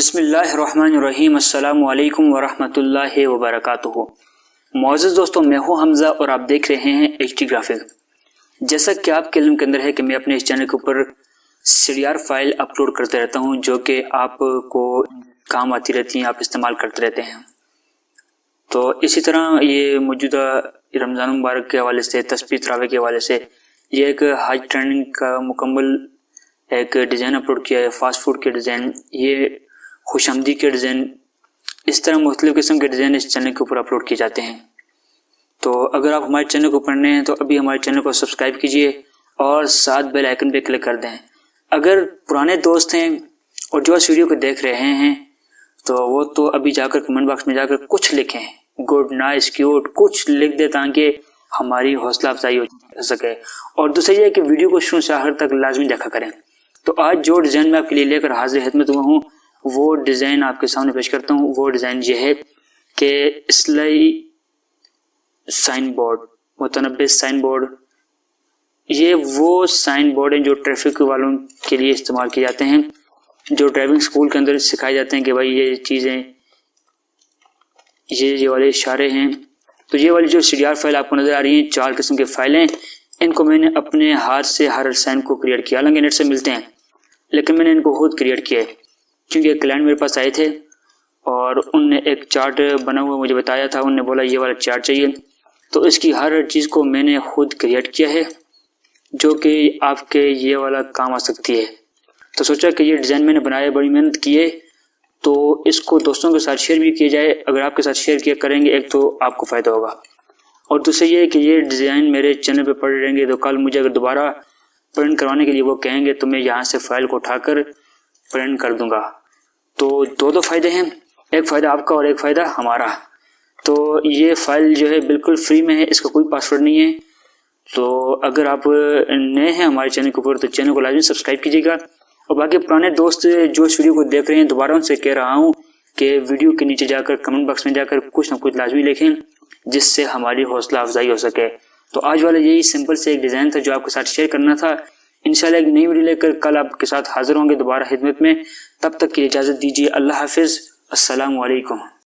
بسم اللہ الرحمن الرحیم۔ السلام علیکم ورحمۃ اللہ وبرکاتہ۔ معزز دوستوں، میں ہوں حمزہ اور آپ دیکھ رہے ہیں ایچ ٹی گرافک۔ جیسا کہ آپ کے علم کے اندر ہے کہ میں اپنے اس چینل کے اوپر CDR فائل اپلوڈ کرتے رہتا ہوں جو کہ آپ کو کام آتی رہتی ہیں، آپ استعمال کرتے رہتے ہیں۔ تو اسی طرح یہ موجودہ رمضان مبارک کے حوالے سے، تسبیح تراویح کے حوالے سے یہ ایک حج ٹریننگ کا مکمل ایک ڈیزائن اپلوڈ کیا ہے، فاسٹ فوڈ کے ڈیزائن، یہ خوش آمدی کے ڈیزائن، اس طرح مختلف قسم کے ڈیزائن اس چینل کے اوپر اپلوڈ کیے جاتے ہیں۔ تو اگر آپ ہمارے چینل کو پڑھنے ہیں تو ابھی ہمارے چینل کو سبسکرائب کیجئے اور ساتھ بیل آئیکن پہ کلک کر دیں۔ اگر پرانے دوست ہیں اور جو اس ویڈیو کو دیکھ رہے ہیں تو وہ تو ابھی جا کر کمنٹ باکس میں جا کر کچھ لکھیں، گڈ، نائس، کیوٹ، کچھ لکھ دیں تاکہ ہماری حوصلہ افزائی ہو سکے۔ اور دوسری یہ کہ ویڈیو کو شروع سے آخر تک لازمی دیکھا کریں۔ تو آج جو ڈیزائن میں آپ کے لیے لے کر حاضر خدمت ہوا ہوں وہ ڈیزائن آپ کے سامنے پیش کرتا ہوں۔ وہ ڈیزائن یہ ہے کہ اصلاحی سائن بورڈ، متنبع سائن بورڈ، یہ وہ سائن بورڈ ہیں جو ٹریفک والوں کے لیے استعمال کیے جاتے ہیں، جو ڈرائیونگ اسکول کے اندر سکھائے جاتے ہیں کہ بھائی یہ چیزیں، یہ والے اشارے ہیں۔ تو یہ والی جو CDR فائل آپ کو نظر آ رہی ہیں، 4 قسم کے فائلیں، ان کو میں نے اپنے ہاتھ سے ہر سائن کو کریٹ کیا، حالانکہ نیٹ سے ملتے ہیں لیکن میں نے ان کو خود کریٹ کیا ہے کیونکہ ایک کلائنٹ میرے پاس آئے تھے اور ان نے ایک چارٹ بنا ہوا مجھے بتایا تھا، ان نے بولا یہ والا چارٹ چاہیے، تو اس کی ہر چیز کو میں نے خود کریٹ کیا ہے جو کہ آپ کے یہ والا کام آ سکتی ہے۔ تو سوچا کہ یہ ڈیزائن میں نے بنایا، بڑی محنت کی ہے، تو اس کو دوستوں کے ساتھ شیئر بھی کیا جائے۔ اگر آپ کے ساتھ شیئر کیا کریں گے ایک تو آپ کو فائدہ ہوگا، اور دوسرے یہ ہے کہ یہ ڈیزائن میرے چینل پہ پڑے رہیں گے تو کل مجھے اگر دوبارہ پرنٹ کروانے کے لیے وہ کہیں گے تو میں یہاں سے فائل کو اٹھا کر پرنٹ کر دوں گا۔ تو دو فائدے ہیں، ایک فائدہ آپ کا اور ایک فائدہ ہمارا۔ تو یہ فائل جو ہے بالکل فری میں ہے، اس کا کوئی پاسورڈ نہیں ہے۔ تو اگر آپ نئے ہیں ہمارے چینل کے اوپر تو چینل کو لازمی سبسکرائب کیجیے گا، اور باقی پرانے دوست جو اس ویڈیو کو دیکھ رہے ہیں دوبارہ ان سے کہہ رہا ہوں کہ ویڈیو کے نیچے جا کر کمنٹ باکس میں جا کر کچھ نہ کچھ لازمی لکھیں جس سے ہماری حوصلہ افزائی ہو سکے۔ تو آج والا یہی سمپل سے ایک ڈیزائن تھا جو آپ کے ساتھ شیئر کرنا تھا۔ انشاءاللہ ایک نئی ویڈیو لے کر کل آپ کے ساتھ حاضر ہوں گے دوبارہ خدمت میں، تب تک کی اجازت دیجیے۔ اللہ حافظ، السلام علیکم۔